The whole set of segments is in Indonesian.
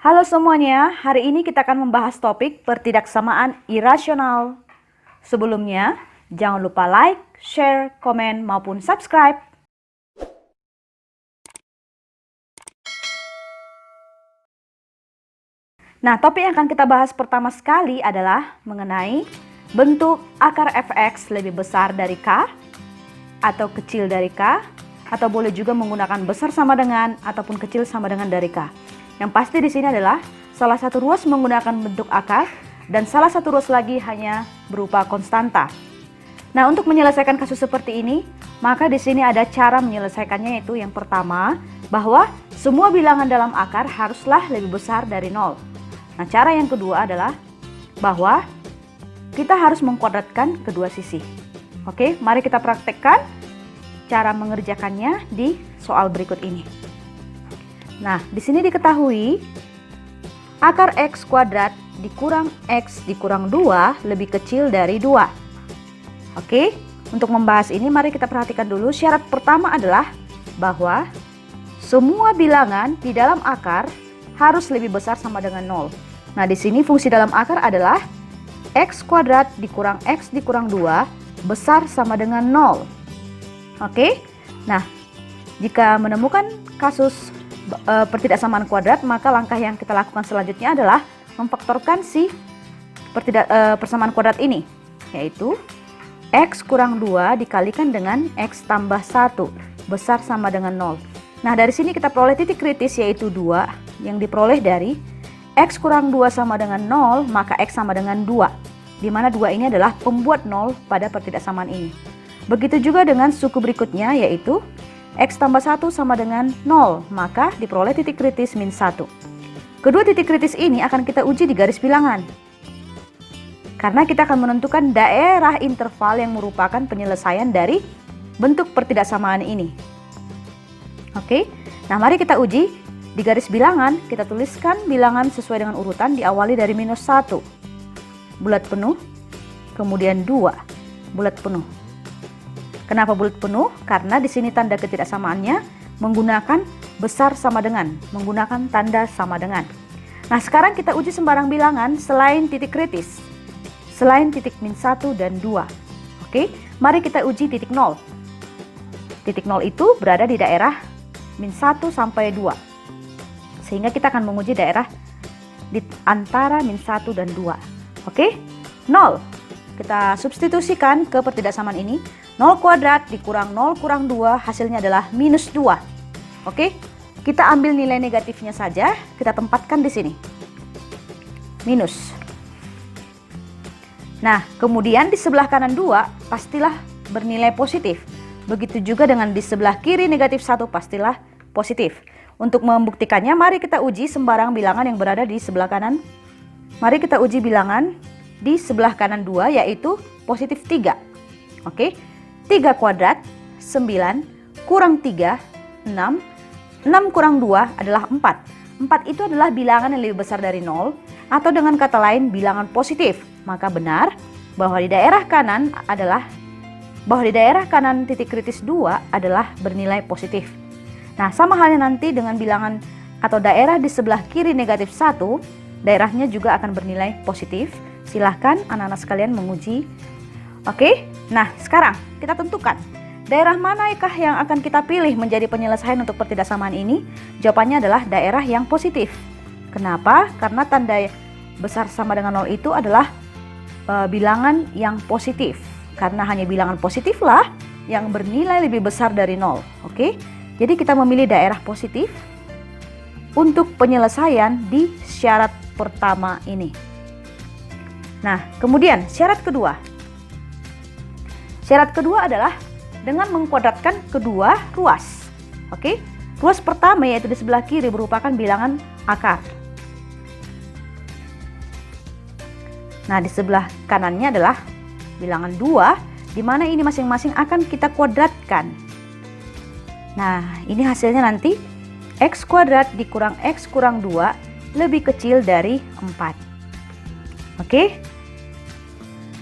Halo semuanya, hari ini kita akan membahas topik pertidaksamaan irasional. Sebelumnya, jangan lupa like, share, komen, maupun subscribe. Nah, topik yang akan kita bahas pertama sekali adalah mengenai bentuk akar fx lebih besar dari k, atau kecil dari k, atau boleh juga menggunakan besar sama dengan ataupun kecil sama dengan dari k. Yang pasti di sini adalah salah satu ruas menggunakan bentuk akar dan salah satu ruas lagi hanya berupa konstanta. Nah, untuk menyelesaikan kasus seperti ini, maka di sini ada cara menyelesaikannya, yaitu yang pertama, bahwa semua bilangan dalam akar haruslah lebih besar dari 0. Nah, cara yang kedua adalah bahwa kita harus mengkuadratkan kedua sisi. Oke, mari kita praktekkan cara mengerjakannya di soal berikut ini. Nah, di sini diketahui akar x kuadrat dikurang x dikurang 2 lebih kecil dari 2. Oke, untuk membahas ini mari kita perhatikan dulu. Syarat pertama adalah bahwa semua bilangan di dalam akar harus lebih besar sama dengan 0. Nah, di sini fungsi dalam akar adalah x kuadrat dikurang x dikurang 2 besar sama dengan 0. Oke, nah jika menemukan kasus pertidaksamaan kuadrat, maka langkah yang kita lakukan selanjutnya adalah memfaktorkan si persamaan kuadrat ini, yaitu x kurang 2 dikalikan dengan x tambah 1 besar sama dengan 0. Nah, dari sini kita peroleh titik kritis, yaitu 2, yang diperoleh dari x kurang 2 sama dengan 0, maka x sama dengan 2, di mana 2 ini adalah pembuat 0 pada pertidaksamaan ini. Begitu juga dengan suku berikutnya, yaitu x tambah 1 sama dengan 0, maka diperoleh titik kritis min 1. Kedua titik kritis ini akan kita uji di garis bilangan, karena kita akan menentukan daerah interval yang merupakan penyelesaian dari bentuk pertidaksamaan ini. Oke, nah mari kita uji di garis bilangan. Kita tuliskan bilangan sesuai dengan urutan, diawali dari minus 1, bulat penuh, kemudian 2, bulat penuh. Kenapa bulat penuh? Karena di sini tanda ketidaksamaannya menggunakan besar sama dengan, menggunakan tanda sama dengan. Nah, sekarang kita uji sembarang bilangan selain titik kritis, selain titik min 1 dan 2. Oke, mari kita uji titik 0. Titik 0 itu berada di daerah min 1 sampai 2. Sehingga kita akan menguji daerah di antara min 1 dan 2. Oke, 0. Kita substitusikan ke pertidaksamaan ini. 0 kuadrat dikurang 0 kurang 2 hasilnya adalah minus 2. Oke, kita ambil nilai negatifnya saja, kita tempatkan di sini. Minus. Nah, kemudian di sebelah kanan 2 pastilah bernilai positif. Begitu juga dengan di sebelah kiri negatif 1 pastilah positif. Untuk membuktikannya, mari kita uji sembarang bilangan yang berada di sebelah kanan. Mari kita uji bilangan di sebelah kanan 2, yaitu positif 3. Oke, 3 kuadrat, 9, kurang 3, 6, 6 kurang 2 adalah 4. 4 itu adalah bilangan yang lebih besar dari 0, atau dengan kata lain bilangan positif. Maka benar bahwa di daerah kanan titik kritis 2 adalah bernilai positif. Nah, sama halnya nanti dengan bilangan atau daerah di sebelah kiri negatif 1, daerahnya juga akan bernilai positif. Silahkan anak-anak sekalian menguji. Oke, nah sekarang kita tentukan daerah manakah yang akan kita pilih menjadi penyelesaian untuk pertidaksamaan ini. Jawabannya adalah daerah yang positif. Kenapa? Karena tanda besar sama dengan 0 itu adalah bilangan yang positif. Karena hanya bilangan positiflah yang bernilai lebih besar dari 0. Oke, jadi kita memilih daerah positif untuk penyelesaian di syarat pertama ini. Nah, kemudian syarat kedua. Syarat kedua adalah dengan mengkuadratkan kedua ruas. Oke, ruas pertama yaitu di sebelah kiri merupakan bilangan akar. Nah, di sebelah kanannya adalah bilangan 2, di mana ini masing-masing akan kita kuadratkan. Nah, ini hasilnya nanti x kuadrat dikurang x kurang 2 lebih kecil dari 4. Oke,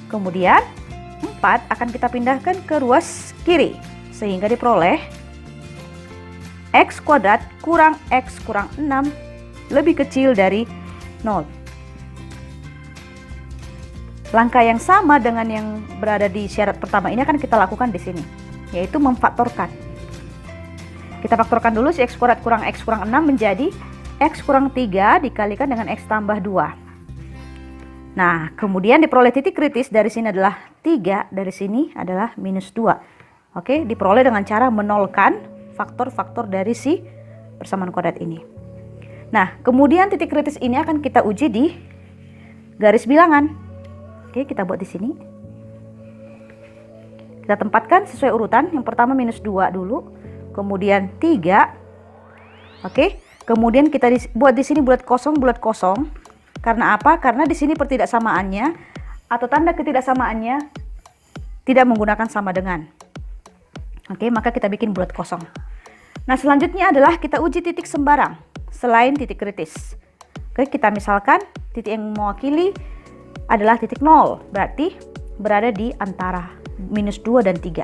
kemudian 4 akan kita pindahkan ke ruas kiri, sehingga diperoleh x kuadrat kurang x kurang 6 lebih kecil dari 0. Langkah yang sama dengan yang berada di syarat pertama ini akan kita lakukan di sini, yaitu memfaktorkan. Kita faktorkan dulu si X kuadrat kurang X kurang 6 menjadi X kurang 3 dikalikan dengan X tambah 2. Nah, kemudian diperoleh titik kritis dari sini adalah 3, dari sini adalah minus 2. Oke, diperoleh dengan cara menolkan faktor-faktor dari si persamaan kuadrat ini. Nah, kemudian titik kritis ini akan kita uji di garis bilangan. Oke, kita buat di sini. Kita tempatkan sesuai urutan. Yang pertama minus 2 dulu, kemudian 3. Oke, kemudian kita buat di sini bulat kosong. Karena apa? Karena di sini pertidaksamaannya atau tanda ketidaksamaannya tidak menggunakan sama dengan. Oke, maka kita bikin bulat kosong. Nah, selanjutnya adalah kita uji titik sembarang selain titik kritis. Oke, kita misalkan titik yang mewakili adalah titik 0, berarti berada di antara minus 2 dan 3.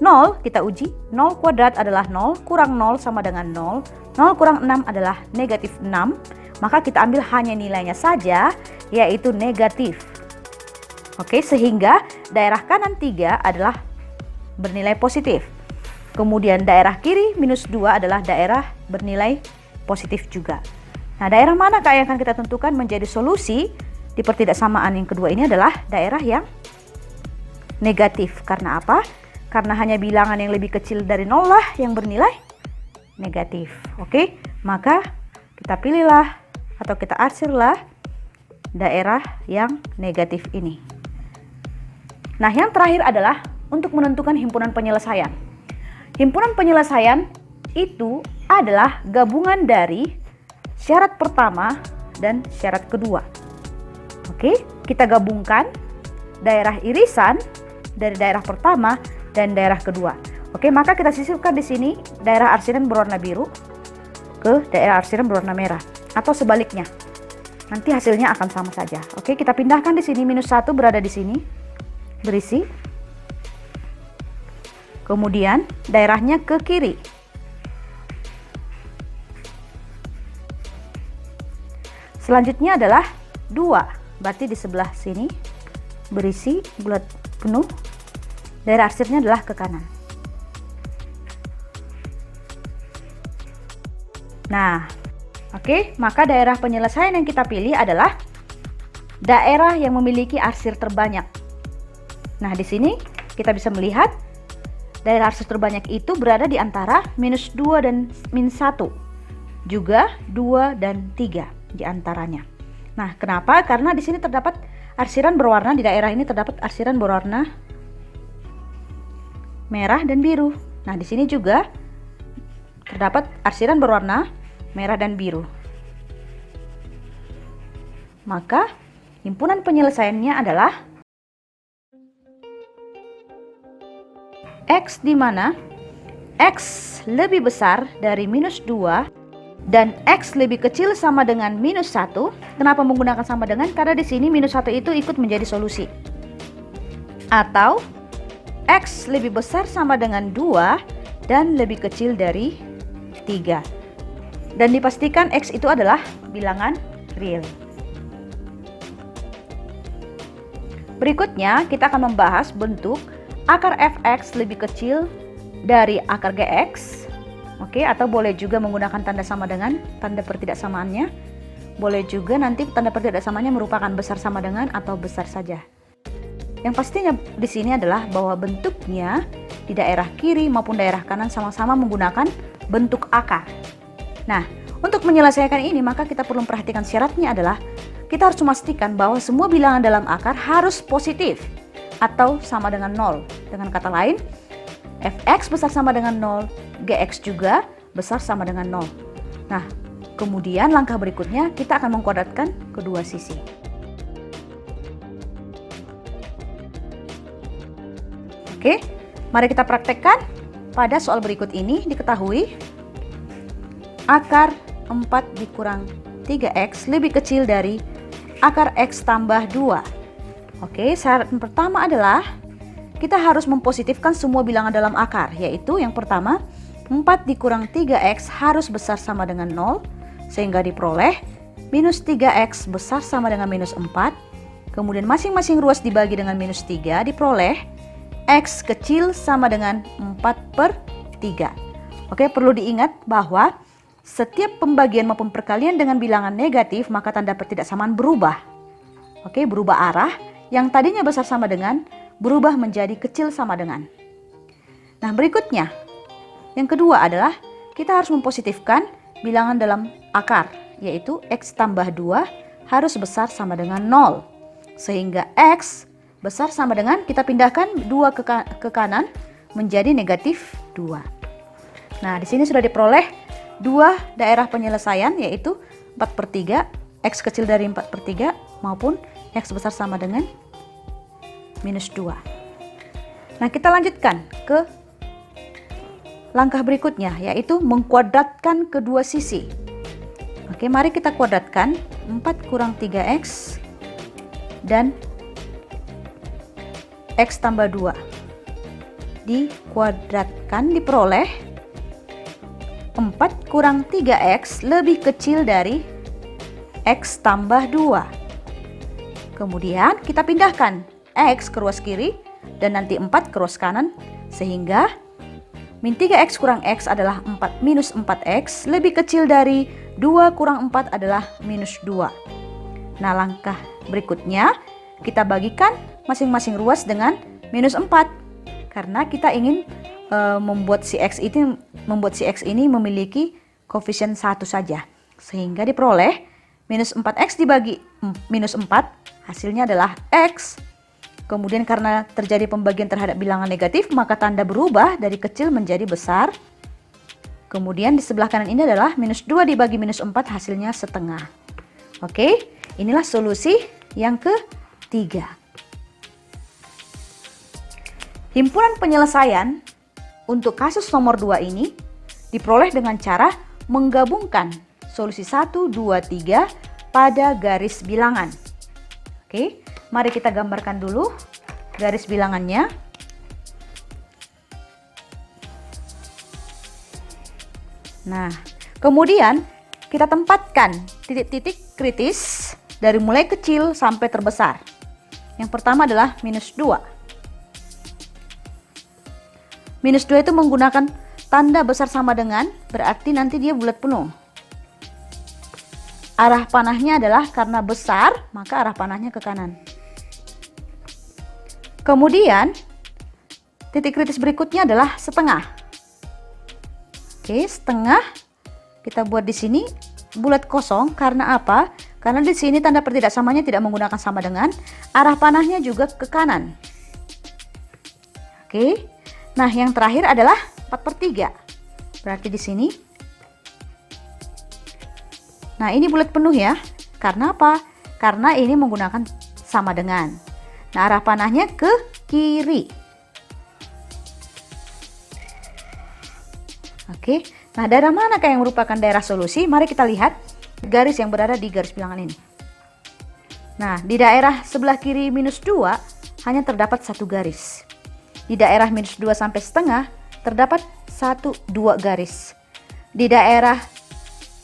0 kita uji, 0 kuadrat adalah 0, kurang 0 sama dengan 0, 0 kurang 6 adalah negatif 6, maka kita ambil hanya nilainya saja, yaitu negatif. Oke, sehingga daerah kanan 3 adalah bernilai positif. Kemudian daerah kiri minus 2 adalah daerah bernilai positif juga. Nah, daerah manakah yang akan kita tentukan menjadi solusi di pertidaksamaan yang kedua ini adalah daerah yang negatif. Karena apa? Karena hanya bilangan yang lebih kecil dari 0 lah yang bernilai negatif. Oke, maka kita pilihlah atau kita arsirlah daerah yang negatif ini. Nah, yang terakhir adalah untuk menentukan himpunan penyelesaian. Himpunan penyelesaian itu adalah gabungan dari syarat pertama dan syarat kedua. Oke, kita gabungkan daerah irisan dari daerah pertama dan daerah kedua. Oke, maka kita sisipkan di sini daerah arsiran berwarna biru ke daerah arsiran berwarna merah atau sebaliknya. Nanti hasilnya akan sama saja. Oke, kita pindahkan di sini minus 1 berada di sini berisi. Kemudian daerahnya ke kiri. Selanjutnya adalah 2, berarti di sebelah sini berisi bulat penuh. Daerah arsirnya adalah ke kanan. Nah, oke, maka daerah penyelesaian yang kita pilih adalah daerah yang memiliki arsir terbanyak. Nah, di sini kita bisa melihat daerah arsir terbanyak itu berada di antara minus 2 dan min 1. Juga 2 dan 3 di antaranya. Nah, kenapa? Karena di sini terdapat arsiran berwarna, di daerah ini terdapat arsiran berwarna merah dan biru. Nah, di sini juga terdapat arsiran berwarna merah dan biru. Maka himpunan penyelesaiannya adalah X, di mana X lebih besar dari minus 2 dan X lebih kecil sama dengan minus 1. Kenapa menggunakan sama dengan? Karena di sini minus 1 itu ikut menjadi solusi. Atau X lebih besar sama dengan 2 dan lebih kecil dari 3. Dan dipastikan X itu adalah bilangan real. Berikutnya kita akan membahas bentuk akar fx lebih kecil dari akar gx. Oke, atau boleh juga menggunakan tanda sama dengan, tanda pertidaksamaannya. Boleh juga nanti tanda pertidaksamaannya merupakan besar sama dengan atau besar saja. Yang pastinya di sini adalah bahwa bentuknya di daerah kiri maupun daerah kanan sama-sama menggunakan bentuk akar. Nah, untuk menyelesaikan ini maka kita perlu memperhatikan syaratnya adalah kita harus memastikan bahwa semua bilangan dalam akar harus positif atau sama dengan 0. Dengan kata lain, fx besar sama dengan 0, gx juga besar sama dengan 0. Nah, kemudian langkah berikutnya kita akan mengkuadratkan kedua sisi. Oke, mari kita praktekkan. Pada soal berikut ini diketahui akar 4 dikurang 3x lebih kecil dari akar x tambah 2. Oke, syarat yang pertama adalah kita harus mempositifkan semua bilangan dalam akar, yaitu yang pertama 4 dikurang 3x harus besar sama dengan 0, sehingga diperoleh minus 3x besar sama dengan minus 4. Kemudian masing-masing ruas dibagi dengan minus 3, diperoleh x kecil sama dengan 4/3. Oke, perlu diingat bahwa setiap pembagian maupun perkalian dengan bilangan negatif, maka tanda pertidaksamaan berubah. Oke, berubah arah. Yang tadinya besar sama dengan, berubah menjadi kecil sama dengan. Nah, berikutnya, yang kedua adalah kita harus mempositifkan bilangan dalam akar, yaitu x tambah 2 harus besar sama dengan 0. Sehingga x besar sama dengan, kita pindahkan 2 ke kanan menjadi negatif 2. Nah, di sini sudah diperoleh dua daerah penyelesaian, yaitu 4/3, x kecil dari 4/3 maupun x besar sama dengan minus 2. Nah, kita lanjutkan ke langkah berikutnya, yaitu mengkuadratkan kedua sisi. Oke, mari kita kuadratkan 4 kurang 3x dan x tambah 2. Dikuadratkan, diperoleh 4 kurang 3x lebih kecil dari x tambah 2. Kemudian kita pindahkan x ke ruas kiri dan nanti 4 ke ruas kanan, sehingga min 3x kurang x adalah minus 4x lebih kecil dari 2 kurang 4 adalah minus 2. Nah, langkah berikutnya kita bagikan masing-masing ruas dengan minus 4, karena kita ingin membuat si x ini memiliki koefisien 1 saja, sehingga diperoleh minus 4x dibagi minus 4, hasilnya adalah x. Kemudian karena terjadi pembagian terhadap bilangan negatif, maka tanda berubah dari kecil menjadi besar. Kemudian di sebelah kanan ini adalah minus 2 dibagi minus 4, hasilnya setengah. Oke, inilah solusi yang ketiga. Himpunan penyelesaian untuk kasus nomor 2 ini diperoleh dengan cara menggabungkan solusi 1, 2, 3 pada garis bilangan. Oke, mari kita gambarkan dulu garis bilangannya. Nah, kemudian kita tempatkan titik-titik kritis dari mulai kecil sampai terbesar. Yang pertama adalah minus 2. Minus 2 itu menggunakan tanda besar sama dengan, berarti nanti dia bulat penuh. Arah panahnya adalah karena besar, maka arah panahnya ke kanan. Kemudian, titik kritis berikutnya adalah setengah. Oke, setengah kita buat di sini bulat kosong. Karena apa? Karena di sini tanda pertidaksamanya tidak menggunakan sama dengan, arah panahnya juga ke kanan. Oke. Nah, yang terakhir adalah 4/3. Berarti di sini. Nah, ini bulat penuh ya. Karena apa? Karena ini menggunakan sama dengan. Nah, arah panahnya ke kiri. Oke. Nah, daerah manakah yang merupakan daerah solusi? Mari kita lihat garis yang berada di garis bilangan ini. Nah, di daerah sebelah kiri minus 2 hanya terdapat satu garis. Di daerah minus 2 sampai setengah terdapat 1-2 garis. Di daerah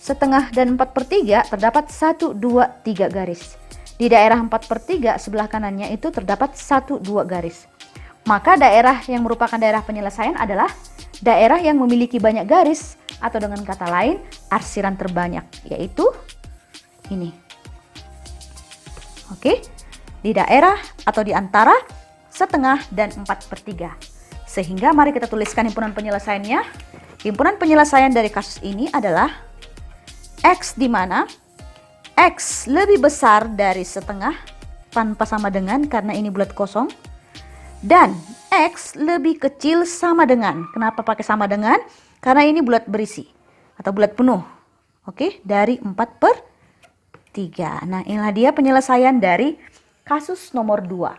setengah dan 4/3 terdapat 1-2-3 garis. Di daerah 4/3 sebelah kanannya itu terdapat 1-2 garis. Maka daerah yang merupakan daerah penyelesaian adalah daerah yang memiliki banyak garis, atau dengan kata lain arsiran terbanyak, yaitu ini. Oke, di daerah atau di antara setengah dan 4/3. Sehingga mari kita tuliskan himpunan penyelesaiannya. Himpunan penyelesaian dari kasus ini adalah X, di mana X lebih besar dari setengah tanpa sama dengan karena ini bulat kosong, dan X lebih kecil sama dengan. Kenapa pakai sama dengan? Karena ini bulat berisi atau bulat penuh. Oke, dari 4/3. Nah, inilah dia penyelesaian dari kasus nomor 2.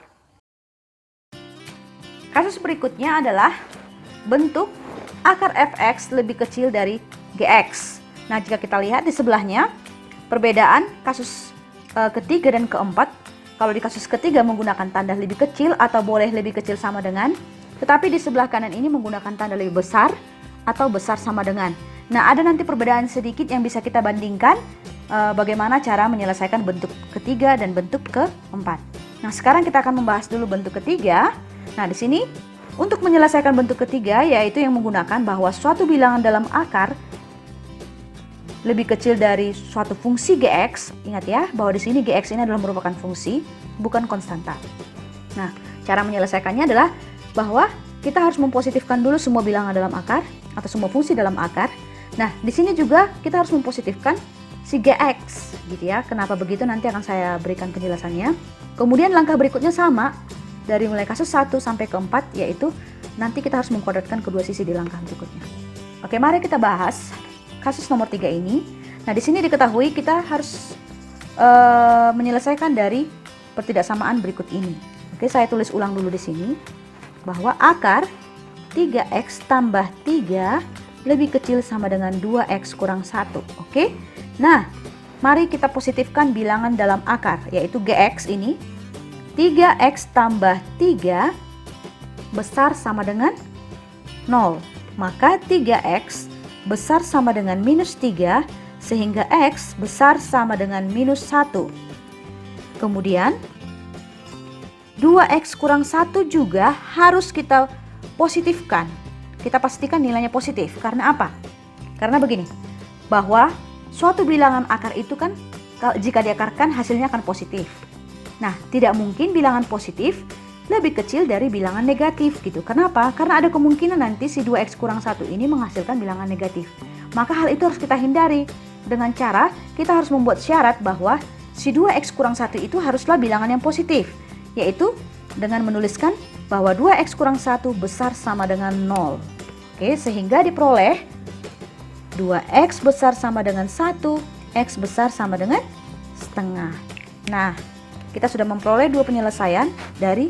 Kasus berikutnya adalah bentuk akar fx lebih kecil dari gx. Nah, jika kita lihat di sebelahnya, perbedaan kasus ketiga dan keempat. Kalau di kasus ketiga menggunakan tanda lebih kecil atau boleh lebih kecil sama dengan, tetapi di sebelah kanan ini menggunakan tanda lebih besar atau besar sama dengan. Nah, ada nanti perbedaan sedikit yang bisa kita bandingkan bagaimana cara menyelesaikan bentuk ketiga dan bentuk keempat. Nah, sekarang kita akan membahas dulu bentuk ketiga. Nah, di sini untuk menyelesaikan bentuk ketiga yaitu yang menggunakan bahwa suatu bilangan dalam akar lebih kecil dari suatu fungsi Gx. Ingat ya, bahwa di sini Gx ini adalah merupakan fungsi, bukan konstanta. Nah, cara menyelesaikannya adalah bahwa kita harus mempositifkan dulu semua bilangan dalam akar atau semua fungsi dalam akar. Nah, di sini juga kita harus mempositifkan si Gx, gitu ya. Kenapa begitu nanti akan saya berikan penjelasannya. Kemudian langkah berikutnya sama, dari mulai kasus 1 sampai ke 4, yaitu nanti kita harus mengkuadratkan kedua sisi di langkah berikutnya. Oke, mari kita bahas kasus nomor 3 ini. Nah, di sini diketahui kita harus menyelesaikan dari pertidaksamaan berikut ini. Oke, saya tulis ulang dulu di sini bahwa akar 3x tambah 3 lebih kecil sama dengan 2x kurang 1. Oke. Nah, mari kita positifkan bilangan dalam akar, yaitu Gx ini. 3x tambah 3 besar sama dengan 0. Maka 3x besar sama dengan minus 3, sehingga x besar sama dengan minus 1. Kemudian 2x kurang 1 juga harus kita positifkan. Kita pastikan nilainya positif. Karena apa? Karena begini, bahwa suatu bilangan akar itu kan jika diakarkan hasilnya akan positif. Nah, tidak mungkin bilangan positif lebih kecil dari bilangan negatif gitu. Kenapa? Karena ada kemungkinan nanti si 2x kurang 1 ini menghasilkan bilangan negatif. Maka hal itu harus kita hindari dengan cara kita harus membuat syarat bahwa si 2x kurang 1 itu haruslah bilangan yang positif, yaitu dengan menuliskan bahwa 2x kurang 1 besar sama dengan 0. Oke, sehingga diperoleh 2x besar sama dengan 1, x besar sama dengan setengah. Nah, kita sudah memperoleh dua penyelesaian dari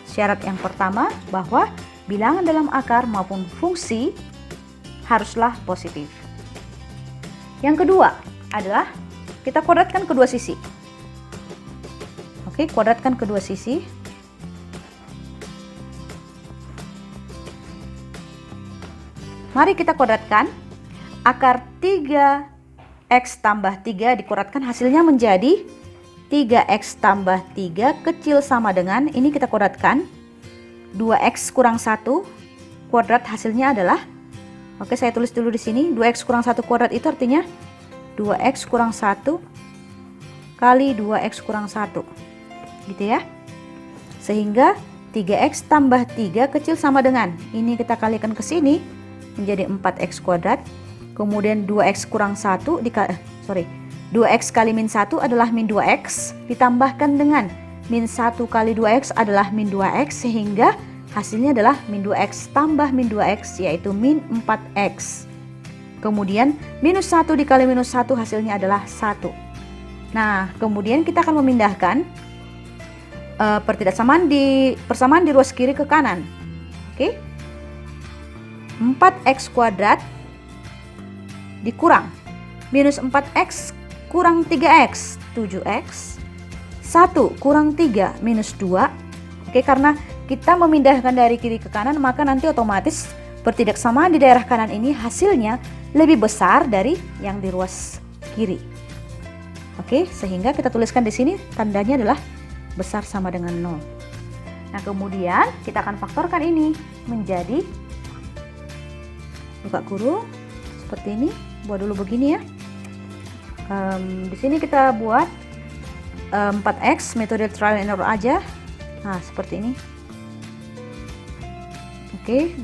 syarat yang pertama, bahwa bilangan dalam akar maupun fungsi haruslah positif. Yang kedua adalah kita kuadratkan kedua sisi. Oke, kuadratkan kedua sisi. Mari kita kuadratkan. Akar 3x tambah 3 dikuadratkan hasilnya menjadi 3x tambah 3 kecil sama dengan, ini kita kuadratkan, 2x kurang 1 kuadrat hasilnya adalah, oke saya tulis dulu di sini, 2x kurang 1 kuadrat itu artinya 2x kurang 1 kali 2x kurang 1. Gitu ya. Sehingga 3x tambah 3 kecil sama dengan, ini kita kalikan ke sini menjadi 4x kuadrat. Kemudian 2x kurang 1 2x kali min 1 adalah min 2x, ditambahkan dengan min 1 kali 2x adalah min 2x, sehingga hasilnya adalah min 2x tambah min 2x, yaitu min 4x. Kemudian minus 1 dikali minus 1 hasilnya adalah 1. Nah, kemudian kita akan memindahkan persamaan di ruas kiri ke kanan. Oke. 4x kuadrat dikurang minus 4x kurang 3x, 7x, 1 kurang 3 minus 2. Oke, karena kita memindahkan dari kiri ke kanan, maka nanti otomatis pertidaksamaan di daerah kanan ini hasilnya lebih besar dari yang di ruas kiri. Oke, sehingga kita tuliskan di sini tandanya adalah besar sama dengan 0. Nah, kemudian kita akan faktorkan ini menjadi, buka kurung seperti ini, buat dulu begini ya. Di sini kita buat 4x, metode trial and error aja. Nah, seperti ini. Oke,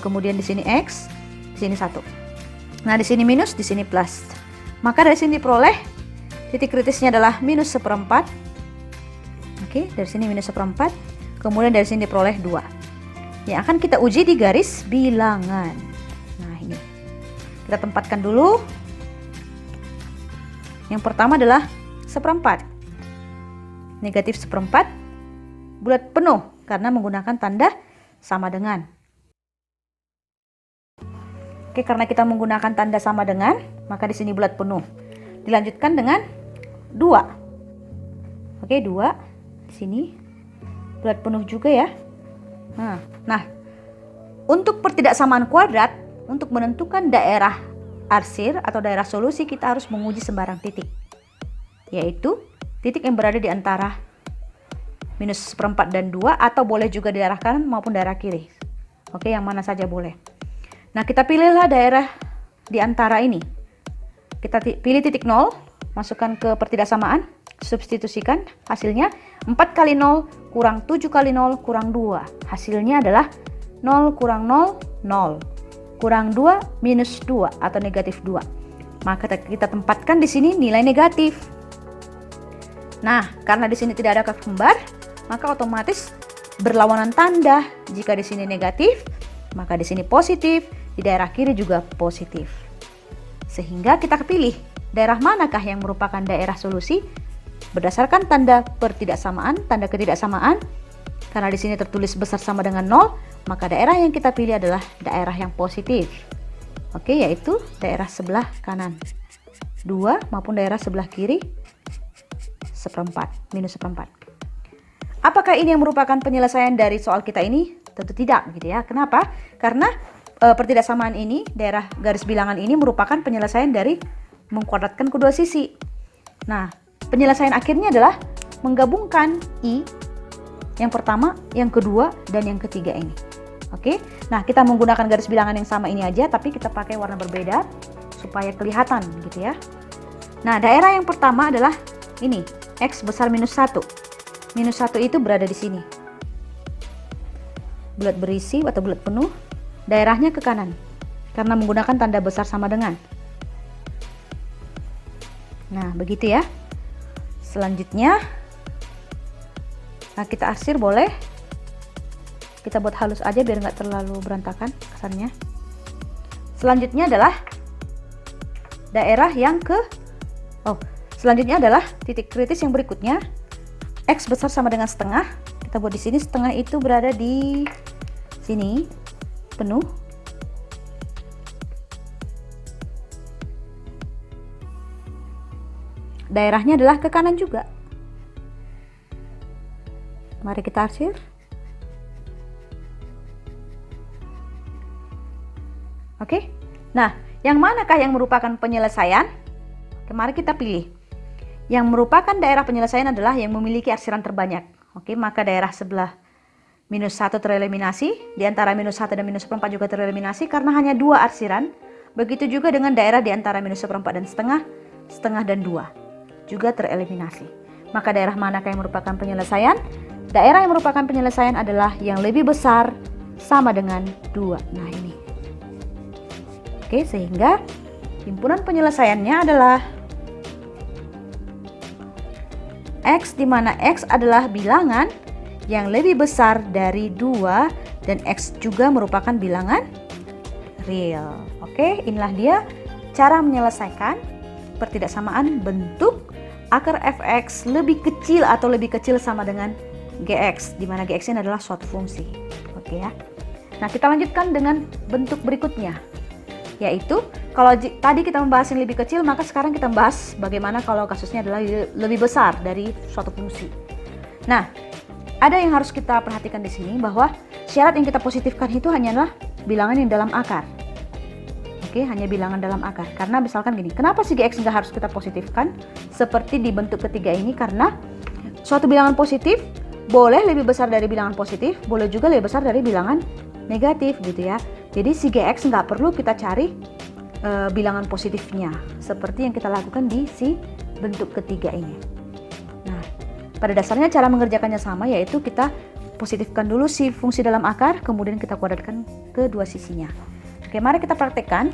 kemudian di sini x, di sini 1. Nah, di sini minus, di sini plus. Maka dari sini diperoleh titik kritisnya adalah minus 1/4. Oke, dari sini minus 1/4. Kemudian dari sini diperoleh 2. Yang akan kita uji di garis bilangan. Nah, ini. Kita tempatkan dulu. Yang pertama adalah 1/4. Negatif 1/4. Bulat penuh karena menggunakan tanda sama dengan. Oke, karena kita menggunakan tanda sama dengan, maka di sini bulat penuh. Dilanjutkan dengan 2. Oke, 2. Di sini bulat penuh juga ya. Nah, untuk pertidaksamaan kuadrat, untuk menentukan daerah arsir atau daerah solusi kita harus menguji sembarang titik, yaitu titik yang berada di antara minus seperempat dan 2, atau boleh juga di daerah kanan maupun daerah kiri. Oke, yang mana saja boleh. Nah, kita pilihlah daerah di antara ini. Kita pilih titik 0, masukkan ke pertidaksamaan, substitusikan hasilnya 4 kali 0 kurang 7 kali 0 kurang 2. Hasilnya adalah 0 kurang 0, 0. Kurang 2 minus 2 atau negatif 2. Maka kita tempatkan di sini nilai negatif. Nah, karena di sini tidak ada kaki kembar, maka otomatis berlawanan tanda. Jika di sini negatif, maka di sini positif, di daerah kiri juga positif. Sehingga kita pilih daerah manakah yang merupakan daerah solusi berdasarkan tanda pertidaksamaan, tanda ketidaksamaan. Karena di sini tertulis besar sama dengan 0, maka daerah yang kita pilih adalah daerah yang positif. Oke, yaitu daerah sebelah kanan 2 maupun daerah sebelah kiri seperempat, minus seperempat. Apakah ini yang merupakan penyelesaian dari soal kita ini? Tentu tidak, gitu ya. Kenapa? Karena pertidaksamaan ini, daerah garis bilangan ini merupakan penyelesaian dari mengkuadratkan kedua sisi. Nah, penyelesaian akhirnya adalah menggabungkan I yang pertama, yang kedua, dan yang ketiga ini. Oke, nah kita menggunakan garis bilangan yang sama ini aja, tapi kita pakai warna berbeda supaya kelihatan gitu ya. Nah, daerah yang pertama adalah ini, X besar minus 1. Minus 1 itu berada di sini. Bulat berisi atau bulat penuh, daerahnya ke kanan, karena menggunakan tanda besar sama dengan. Nah, begitu ya. Selanjutnya, nah kita arsir boleh. Kita buat halus aja biar nggak terlalu berantakan kesannya. Selanjutnya adalah daerah yang selanjutnya adalah titik kritis yang berikutnya. X besar sama dengan setengah. Kita buat di sini, setengah itu berada di sini, penuh. Daerahnya adalah ke kanan juga. Mari kita arsir. Oke. Nah, yang manakah yang merupakan penyelesaian? Mari kita pilih. Yang merupakan daerah penyelesaian adalah yang memiliki arsiran terbanyak. Oke, maka daerah sebelah minus 1 tereliminasi. Di antara minus 1 dan minus seperempat juga tereliminasi karena hanya 2 arsiran. Begitu juga dengan daerah di antara minus seperempat dan setengah, setengah dan 2 juga tereliminasi. Maka daerah manakah yang merupakan penyelesaian? Daerah yang merupakan penyelesaian adalah yang lebih besar sama dengan 2. Nah, ini. Oke, sehingga himpunan penyelesaiannya adalah X, di mana X adalah bilangan yang lebih besar dari 2 dan X juga merupakan bilangan real. Oke, inilah dia cara menyelesaikan pertidaksamaan bentuk akar fx lebih kecil atau lebih kecil sama dengan gx, di mana gx ini adalah suatu fungsi. Oke ya. Nah, kita lanjutkan dengan bentuk berikutnya, yaitu kalau tadi kita membahas yang lebih kecil, maka sekarang kita membahas bagaimana kalau kasusnya adalah lebih besar dari suatu fungsi. Nah, ada yang harus kita perhatikan di sini bahwa syarat yang kita positifkan itu hanyalah bilangan yang dalam akar. Oke, hanya bilangan dalam akar. Karena misalkan gini, kenapa sih gx nggak harus kita positifkan seperti di bentuk ketiga ini? Karena suatu bilangan positif boleh lebih besar dari bilangan positif, boleh juga lebih besar dari bilangan negatif gitu ya. Jadi si gx nggak perlu kita cari bilangan positifnya seperti yang kita lakukan di si bentuk ketiga ini. Nah, pada dasarnya cara mengerjakannya sama, yaitu kita positifkan dulu si fungsi dalam akar, kemudian kita kuadratkan kedua sisinya. Oke, mari kita praktekkan.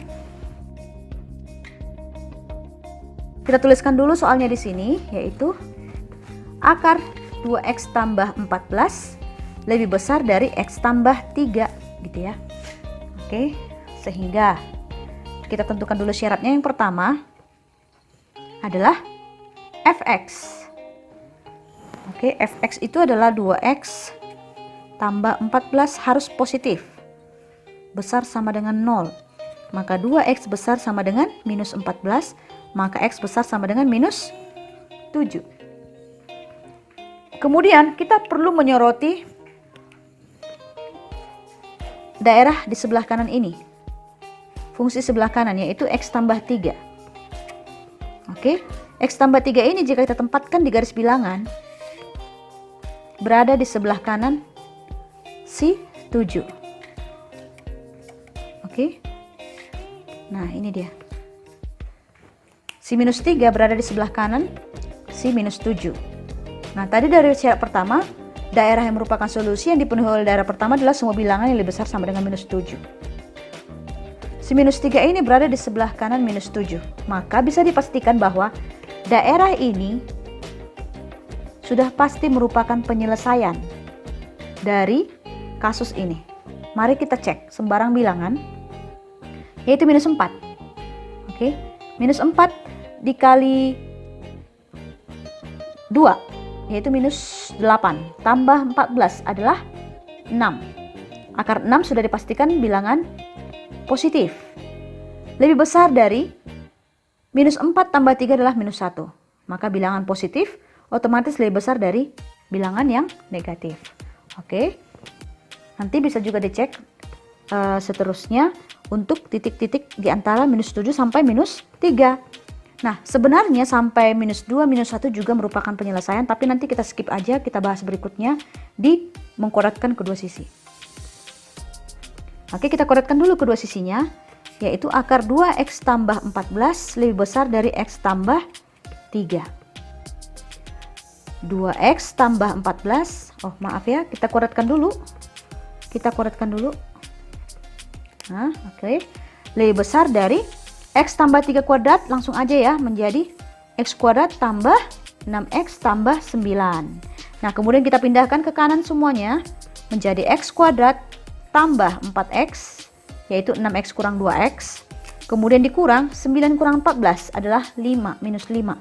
Kita tuliskan dulu soalnya di sini, yaitu akar 2x tambah 14 lebih besar dari x tambah 3 gitu ya. Oke, sehingga kita tentukan dulu syaratnya. Yang pertama adalah fx. Oke, fx itu adalah 2x tambah 14 harus positif. Besar sama dengan 0. Maka 2x besar sama dengan minus 14, maka x besar sama dengan minus 7. Kemudian kita perlu menyoroti daerah di sebelah kanan ini. fungsi sebelah kanan, yaitu X tambah 3. Oke, X tambah 3 ini jika kita tempatkan di garis bilangan, berada di sebelah kanan si 7. Oke, nah ini dia. Si minus 3 berada di sebelah kanan si minus 7. Nah, tadi dari syarat pertama, daerah yang merupakan solusi yang dipenuhi oleh daerah pertama adalah semua bilangan yang lebih besar sama dengan minus 7. Si minus 3 ini berada di sebelah kanan minus 7. Maka bisa dipastikan bahwa daerah ini sudah pasti merupakan penyelesaian dari kasus ini. Mari kita cek sembarang bilangan, yaitu minus 4. Oke, minus 4 dikali 2, yaitu minus 8, tambah 14 adalah 6. Akar 6 sudah dipastikan bilangan positif. Lebih besar dari minus 4 tambah 3 adalah minus 1. Maka bilangan positif otomatis lebih besar dari bilangan yang negatif. Oke. Nanti bisa juga dicek seterusnya untuk titik-titik di antara minus 7 sampai minus 3. Nah, sebenarnya sampai minus 2, minus 1 juga merupakan penyelesaian, tapi nanti kita skip aja, kita bahas berikutnya di mengkoretkan kedua sisi. Oke, kita koretkan dulu kedua sisinya, yaitu akar 2x tambah 14 lebih besar dari x tambah 3. 2x tambah 14, oh maaf ya, kita koretkan dulu. Nah, oke. Lebih besar dari x tambah 3 kuadrat, langsung aja ya, menjadi x kuadrat tambah 6x tambah 9. Nah, kemudian kita pindahkan ke kanan semuanya, menjadi x kuadrat tambah 4x, yaitu 6x kurang 2x. Kemudian dikurang 9 kurang 14 adalah 5, minus 5.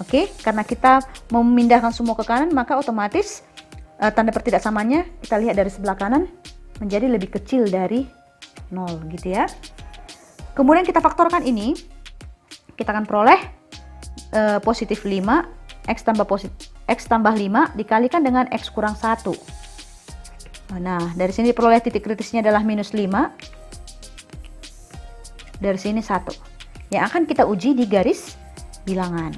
Oke, karena kita memindahkan semua ke kanan, maka otomatis tanda pertidaksamanya kita lihat dari sebelah kanan menjadi lebih kecil dari 0 gitu ya. Kemudian kita faktorkan ini, kita akan peroleh positif 5, x tambah 5 dikalikan dengan x kurang 1. Nah, dari sini diperoleh titik kritisnya adalah minus 5. Dari sini 1. Yang akan kita uji di garis bilangan.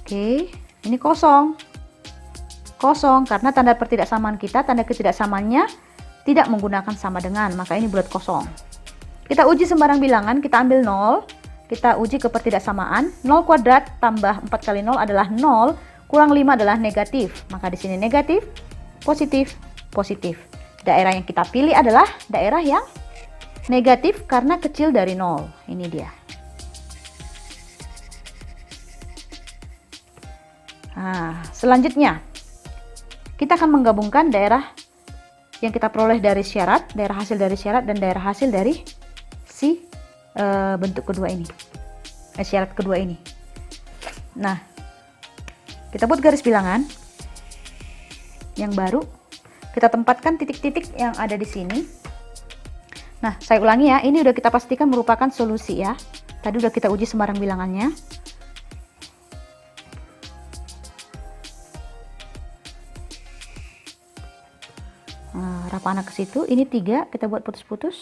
Oke, ini kosong. Kosong karena tanda pertidaksamaan kita, tanda ketidaksamaannya tidak menggunakan sama dengan, maka ini bulat kosong. Kita uji sembarang bilangan, kita ambil 0, kita uji kepertidaksamaan. 0 kuadrat tambah 4 kali 0 adalah 0, kurang 5 adalah negatif. Maka di sini negatif, positif, positif. Daerah yang kita pilih adalah daerah yang negatif karena kecil dari 0. Ini dia. Nah, selanjutnya kita akan menggabungkan daerah yang kita peroleh dari syarat, daerah hasil dari syarat, dan daerah hasil dari si bentuk kedua ini, syarat kedua ini. Nah, kita buat garis bilangan yang baru, kita tempatkan titik-titik yang ada di sini. Nah, saya ulangi ya, ini udah kita pastikan merupakan solusi ya. Tadi udah kita uji sembarang bilangannya. Nah, rapana ke situ, ini 3, kita buat putus-putus.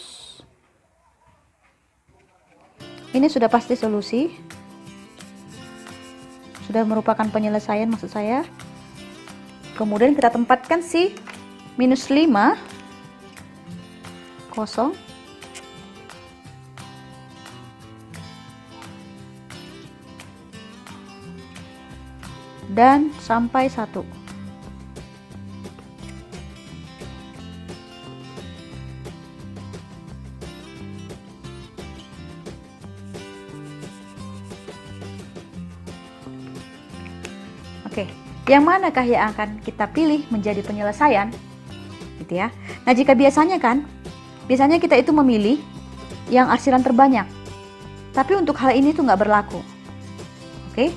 Ini sudah pasti solusi. Sudah merupakan penyelesaian maksud saya. Kemudian kita tempatkan si minus 5 kosong, dan sampai 1. Oke, yang manakah yang akan kita pilih menjadi penyelesaian? Gitu ya. Nah, jika biasanya kita itu memilih yang arsiran terbanyak. Tapi untuk hal ini tuh nggak berlaku. Oke.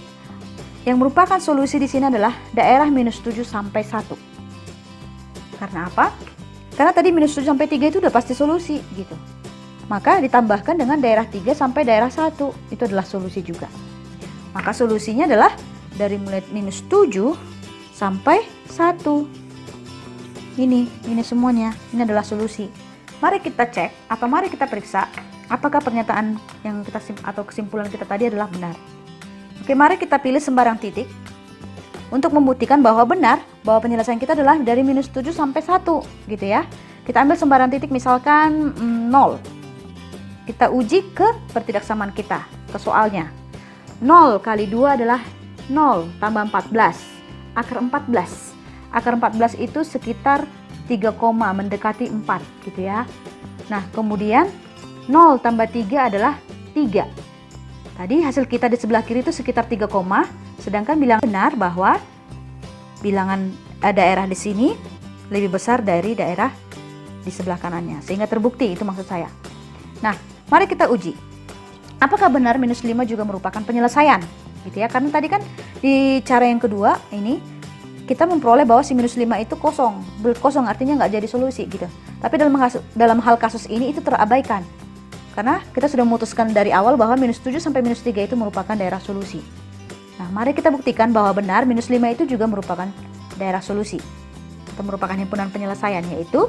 Yang merupakan solusi di sini adalah daerah minus 7 sampai 1. Karena apa? Karena tadi minus 7 sampai 3 itu udah pasti solusi gitu. Maka ditambahkan dengan daerah 3 sampai daerah 1. Itu adalah solusi juga. Maka solusinya adalah dari mulai minus 7 sampai 1. Ini semuanya. Ini adalah solusi. mari kita cek atau mari kita periksa apakah pernyataan yang kita atau kesimpulan kita tadi adalah benar. Oke, mari kita pilih sembarang titik untuk membuktikan bahwa benar bahwa penyelesaian kita adalah dari -7 sampai 1 gitu ya. Kita ambil sembarang titik, misalkan 0. Kita uji ke pertidaksamaan kita, ke soalnya. 0 kali 2 adalah 0 tambah 14, akar 14. Akar 14 itu sekitar 3, mendekati 4 gitu ya. Nah, kemudian 0 tambah 3 adalah 3. Tadi hasil kita di sebelah kiri itu sekitar 3, sedangkan bilangan benar bahwa bilangan daerah di sini lebih besar dari daerah di sebelah kanannya. Sehingga terbukti, itu maksud saya. Nah, mari kita uji. Apakah benar -5 juga merupakan penyelesaian? Gitu ya. Karena tadi kan di cara yang kedua ini kita memperoleh bahwa si -5 itu kosong. Kosong artinya nggak jadi solusi gitu. Tapi dalam hal kasus ini itu terabaikan. Karena kita sudah memutuskan dari awal bahwa -7 sampai -3 itu merupakan daerah solusi. Nah, mari kita buktikan bahwa benar -5 itu juga merupakan daerah solusi atau merupakan himpunan penyelesaian, yaitu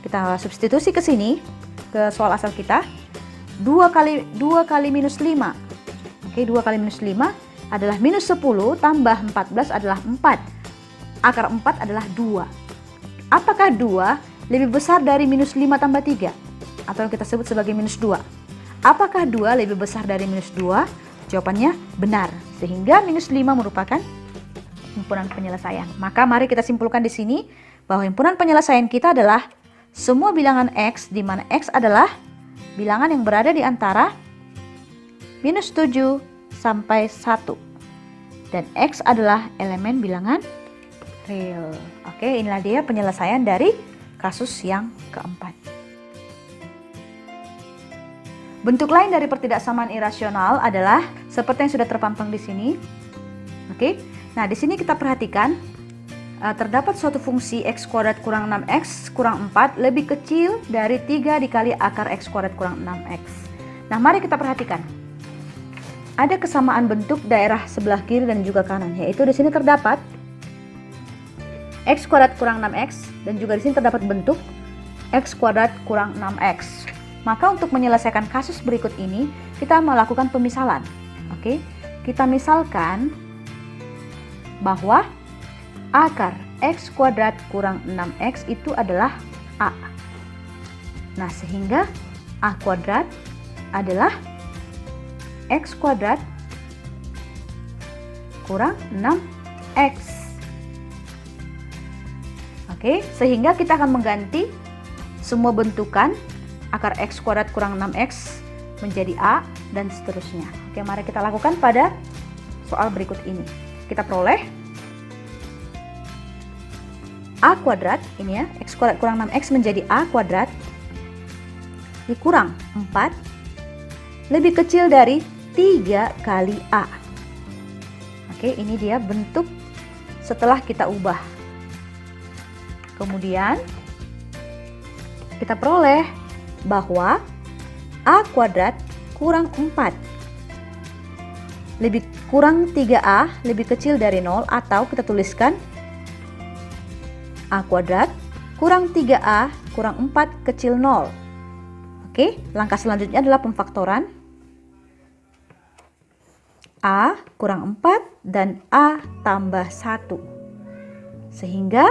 kita substitusi ke sini ke soal asal kita 2 kali -5. Oke, 2 kali -5 adalah -10 tambah 14 adalah 4. Akar 4 adalah 2. Apakah 2 lebih besar dari -5 tambah 3? Atau yang kita sebut sebagai -2. Apakah 2 lebih besar dari -2? Jawabannya benar. Sehingga -5 merupakan himpunan penyelesaian. Maka mari kita simpulkan di sini bahwa himpunan penyelesaian kita adalah semua bilangan X, di mana X adalah bilangan yang berada di antara -7 sampai 1. Dan X adalah elemen bilangan real. Oke, inilah dia penyelesaian dari kasus yang keempat. Bentuk lain dari pertidaksamaan irasional adalah seperti yang sudah terpampang di sini. Oke. Nah, di sini kita perhatikan terdapat suatu fungsi x kuadrat kurang 6x kurang 4 lebih kecil dari 3 dikali akar x kuadrat kurang 6x. Nah, mari kita perhatikan. Ada kesamaan bentuk daerah sebelah kiri dan juga kanan, yaitu di sini terdapat x kuadrat kurang 6x dan juga di sini terdapat bentuk x kuadrat kurang 6x. Maka untuk menyelesaikan kasus berikut ini, kita melakukan pemisalan. Oke, kita misalkan bahwa akar x kuadrat kurang 6x itu adalah A. Nah, sehingga A kuadrat adalah x kuadrat kurang 6x. Oke, sehingga kita akan mengganti semua bentukan akar x kuadrat kurang 6x menjadi A dan seterusnya. Oke, mari kita lakukan pada soal berikut ini. Kita peroleh A kuadrat, ini ya, x kuadrat kurang 6x menjadi A kuadrat dikurang 4 lebih kecil dari 3 kali A. Oke, ini dia bentuk setelah kita ubah. Kemudian kita peroleh bahwa A kuadrat kurang 4 lebih kurang 3A lebih kecil dari 0, atau kita tuliskan A kuadrat kurang 3A kurang 4 kecil 0. Oke, langkah selanjutnya adalah pemfaktoran. A kurang 4 dan A tambah 1. Sehingga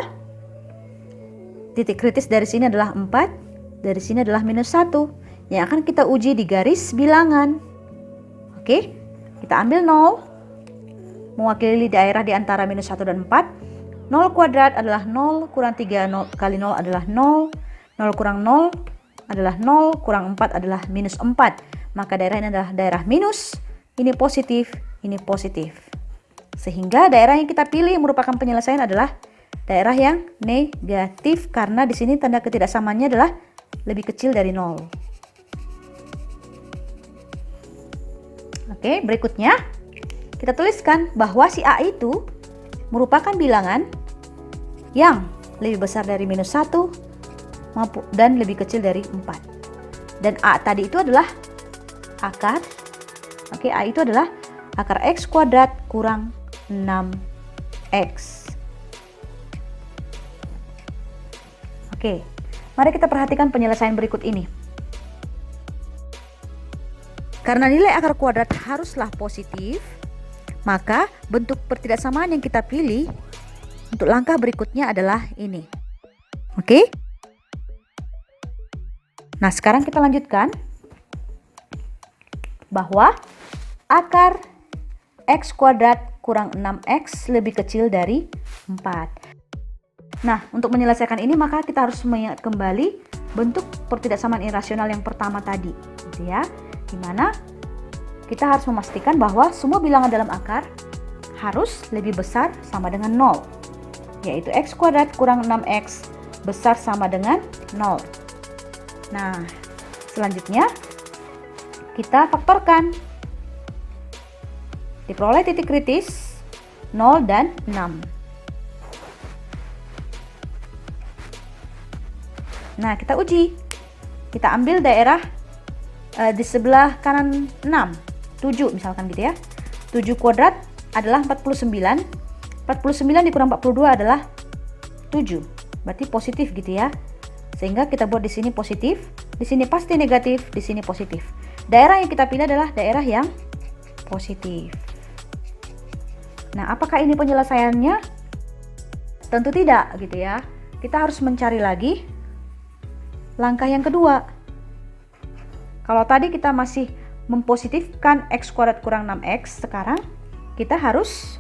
titik kritis dari sini adalah 4. Dari sini adalah -1 yang akan kita uji di garis bilangan. Oke, kita ambil 0 mewakili daerah di antara -1 dan 4. 0 kuadrat adalah 0 kurang 3 0 kali 0 adalah 0. 0 kurang 0 adalah 0, kurang 4 adalah -4. Maka daerah ini adalah daerah minus, ini positif, ini positif. Sehingga daerah yang kita pilih merupakan penyelesaian adalah daerah yang negatif, karena di sini tanda ketidaksamaannya adalah lebih kecil dari 0. Oke, berikutnya kita tuliskan bahwa si A itu merupakan bilangan yang lebih besar dari -1 dan lebih kecil dari 4. Dan A tadi itu adalah akar, oke, A itu adalah akar x kuadrat kurang 6x. Oke, Mari kita perhatikan penyelesaian berikut ini. Karena nilai akar kuadrat haruslah positif, maka bentuk pertidaksamaan yang kita pilih untuk langkah berikutnya adalah ini. Oke? Nah, sekarang kita lanjutkan bahwa akar x kuadrat kurang 6x lebih kecil dari 4. Nah, untuk menyelesaikan ini maka kita harus mengingat kembali bentuk pertidaksamaan irasional yang pertama tadi, gitu ya. Dimana kita harus memastikan bahwa semua bilangan dalam akar harus lebih besar sama dengan 0, yaitu x kuadrat kurang 6x besar sama dengan 0. Nah, selanjutnya kita faktorkan. Diperoleh titik kritis 0 dan 6. Nah, kita uji. Kita ambil daerah di sebelah kanan 6, 7 misalkan gitu ya. 7 kuadrat adalah 49. 49 dikurang 42 adalah 7. Berarti positif gitu ya. Sehingga kita buat di sini positif, di sini pasti negatif, di sini positif. Daerah yang kita pilih adalah daerah yang positif. Nah, apakah ini penyelesaiannya? Tentu tidak gitu ya. Kita harus mencari lagi langkah yang kedua. Kalau tadi kita masih mempositifkan x kuadrat kurang 6x, sekarang kita harus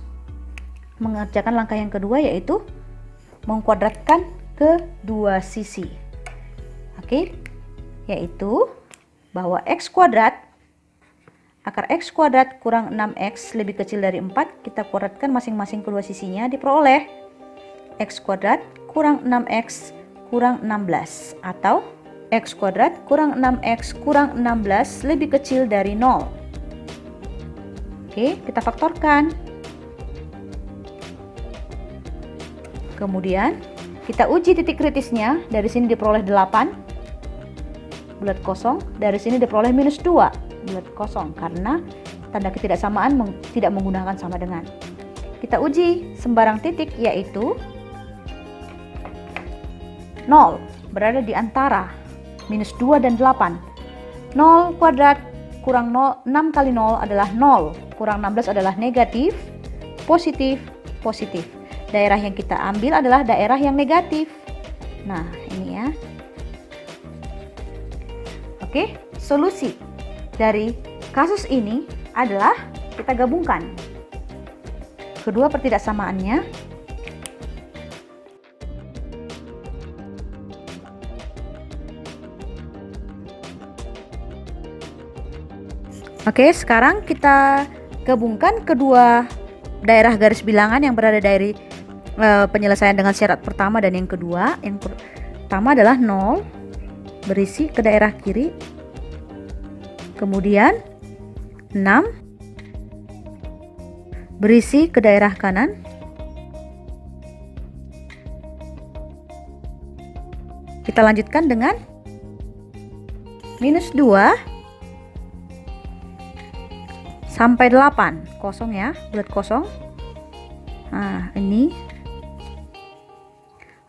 mengerjakan langkah yang kedua, yaitu mengkuadratkan kedua sisi. Oke, yaitu bahwa x kuadrat, akar x kuadrat kurang 6x lebih kecil dari 4, kita kuadratkan masing-masing kedua sisinya, diperoleh x kuadrat kurang 6x kurang 16, atau x kuadrat kurang 6x kurang 16 lebih kecil dari 0. Oke, kita faktorkan. Kemudian kita uji titik kritisnya. Dari sini diperoleh 8 bulat kosong, dari sini diperoleh minus 2 bulat kosong, karena tanda ketidaksamaan tidak menggunakan sama dengan. Kita uji sembarang titik, yaitu 0 berada di antara minus 2 dan 8. 0 kuadrat kurang 0, 6 kali 0 adalah 0, kurang 16 adalah negatif, positif, positif. Daerah yang kita ambil adalah daerah yang negatif. Nah, ini ya. Oke, solusi dari kasus ini adalah kita gabungkan kedua pertidaksamaannya. Oke, sekarang kita gabungkan kedua daerah garis bilangan yang berada dari penyelesaian dengan syarat pertama dan yang kedua. Yang pertama adalah 0 berisi ke daerah kiri, kemudian 6 berisi ke daerah kanan, kita lanjutkan dengan minus 2 sampai 8, kosong ya, bulat kosong. Nah, ini.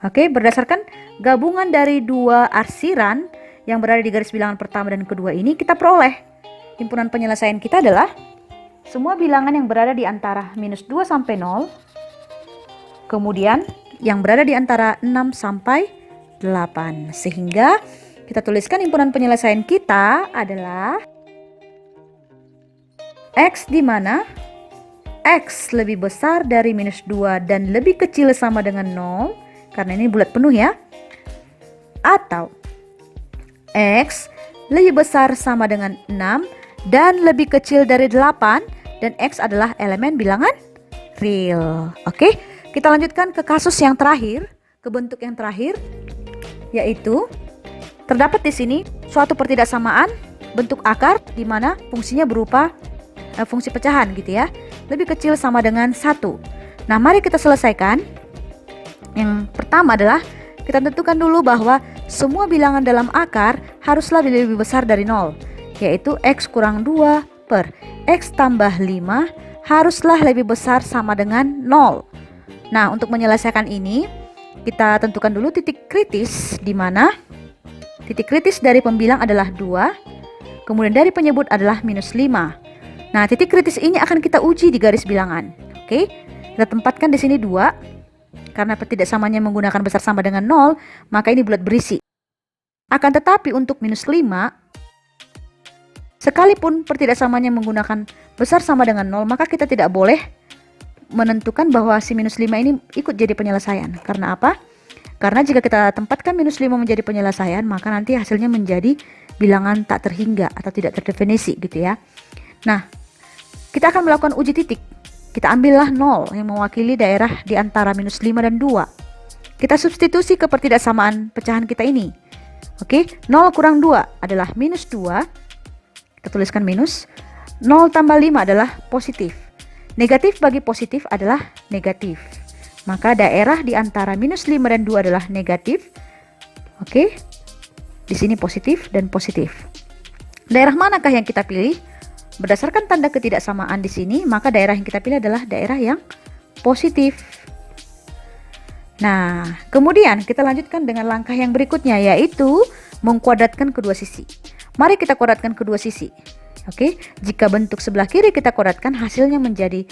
Oke, berdasarkan gabungan dari dua arsiran yang berada di garis bilangan pertama dan kedua ini, kita peroleh himpunan penyelesaian kita adalah semua bilangan yang berada di antara minus 2 sampai 0, kemudian yang berada di antara 6 sampai 8. Sehingga kita tuliskan himpunan penyelesaian kita adalah x di mana x lebih besar dari minus 2 dan lebih kecil sama dengan 0, karena ini bulat penuh ya, atau x lebih besar sama dengan 6 dan lebih kecil dari 8, dan x adalah elemen bilangan real. Oke, kita lanjutkan ke kasus yang terakhir, ke bentuk yang terakhir, yaitu terdapat di sini suatu pertidaksamaan bentuk akar di mana fungsinya berupa fungsi pecahan gitu ya, lebih kecil sama dengan 1. Nah, mari kita selesaikan. Yang pertama adalah kita tentukan dulu bahwa semua bilangan dalam akar haruslah lebih besar dari 0, yaitu x kurang 2 per x tambah 5 haruslah lebih besar sama dengan 0. Nah, untuk menyelesaikan ini kita tentukan dulu titik kritis di mana Titik kritis dari pembilang adalah 2, kemudian dari penyebut adalah minus 5. Nah, titik kritis ini akan kita uji di garis bilangan. Oke, kita tempatkan di sini 2. Karena pertidaksamanya menggunakan besar sama dengan 0, maka ini bulat berisi. Akan tetapi untuk minus 5, sekalipun pertidaksamanya menggunakan besar sama dengan 0, maka kita tidak boleh menentukan bahwa si minus 5 ini ikut jadi penyelesaian. Karena apa? Karena jika kita tempatkan minus 5 menjadi penyelesaian, maka nanti hasilnya menjadi bilangan tak terhingga atau tidak terdefinisi gitu ya. Nah, kita akan melakukan uji titik. Kita ambillah 0 yang mewakili daerah di antara minus 5 dan 2. Kita substitusi ke pertidaksamaan pecahan kita ini. Oke, 0 kurang 2 adalah minus 2. Kita tuliskan minus. 0 tambah 5 adalah positif. Negatif bagi positif adalah negatif. Maka daerah di antara minus 5 dan 2 adalah negatif. Oke. Di sini positif dan positif. Daerah manakah yang kita pilih? Berdasarkan tanda ketidaksamaan di sini, maka daerah yang kita pilih adalah daerah yang positif. Nah, kemudian kita lanjutkan dengan langkah yang berikutnya, yaitu mengkuadratkan kedua sisi. Mari kita kuadratkan kedua sisi. Oke, jika bentuk sebelah kiri kita kuadratkan, hasilnya menjadi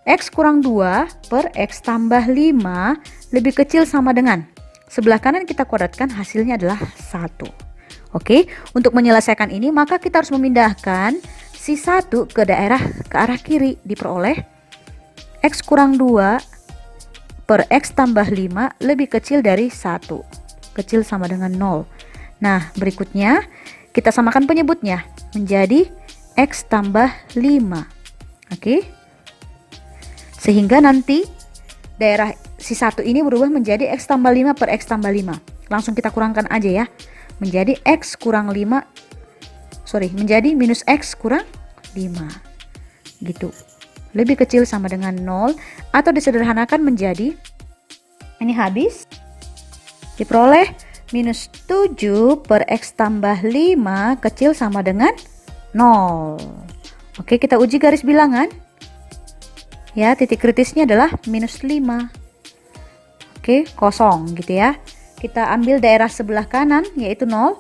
X kurang 2 per X tambah 5 lebih kecil sama dengan. Sebelah kanan kita kuadratkan, hasilnya adalah 1. Oke, untuk menyelesaikan ini maka kita harus memindahkan si 1 ke daerah ke arah kiri. Diperoleh X kurang 2 per X tambah 5 lebih kecil dari 1. Kecil sama dengan 0. Nah, berikutnya kita samakan penyebutnya menjadi X tambah 5. Oke. Sehingga nanti daerah si 1 ini berubah menjadi X tambah 5 per X tambah 5. Langsung kita kurangkan aja ya. Menjadi X kurang 5. Menjadi minus X kurang 5. Gitu. Lebih kecil sama dengan 0. Atau disederhanakan menjadi, ini habis. Diperoleh minus 7 per X tambah 5 kecil sama dengan 0. Oke, kita uji garis bilangan. Ya, titik kritisnya adalah minus 5. Oke, kosong gitu ya. Kita ambil daerah sebelah kanan yaitu 0.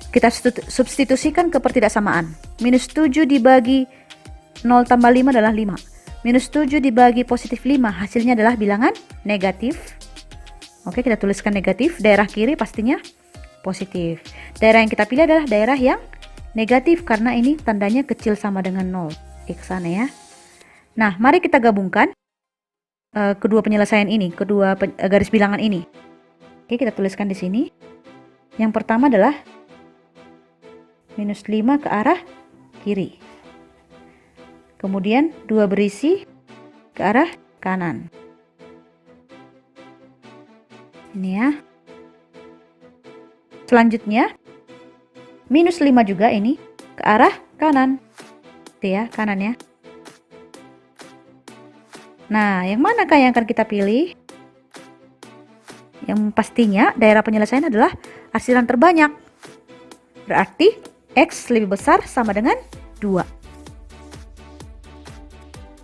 Kita substitusikan ke pertidaksamaan. Minus 7 dibagi 0 tambah 5 adalah 5. Minus 7 dibagi positif 5 hasilnya adalah bilangan negatif. Oke, kita tuliskan negatif. Daerah kiri pastinya positif. Daerah yang kita pilih adalah daerah yang negatif karena ini tandanya kecil sama dengan 0. Ke sana ya. Nah, mari kita gabungkan kedua penyelesaian ini, kedua garis bilangan ini. Oke, kita tuliskan di sini. Yang pertama adalah minus 5 ke arah kiri. Kemudian 2 berisi ke arah kanan. Ini ya. Selanjutnya minus 5 juga ini ke arah kanan. Itu ya, kanan ya. Nah, yang manakah yang akan kita pilih? Yang pastinya daerah penyelesaian adalah hasilan terbanyak. Berarti X lebih besar sama dengan 2.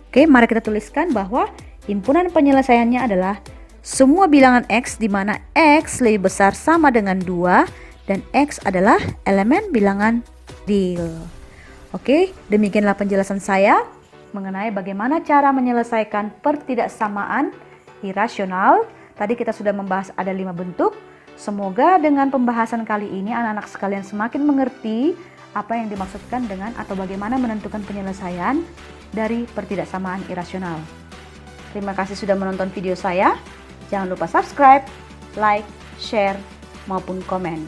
Oke, mari kita tuliskan bahwa himpunan penyelesaiannya adalah semua bilangan X di mana X lebih besar sama dengan 2 dan X adalah elemen bilangan real. Oke, demikianlah penjelasan saya mengenai bagaimana cara menyelesaikan pertidaksamaan irasional. Tadi kita sudah membahas ada 5 bentuk. Semoga dengan pembahasan kali ini anak-anak sekalian semakin mengerti apa yang dimaksudkan dengan atau bagaimana menentukan penyelesaian dari pertidaksamaan irasional. Terima kasih sudah menonton video saya. Jangan lupa subscribe, like, share, maupun komen.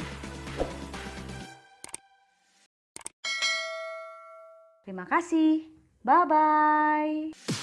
Terima kasih. Bye-bye.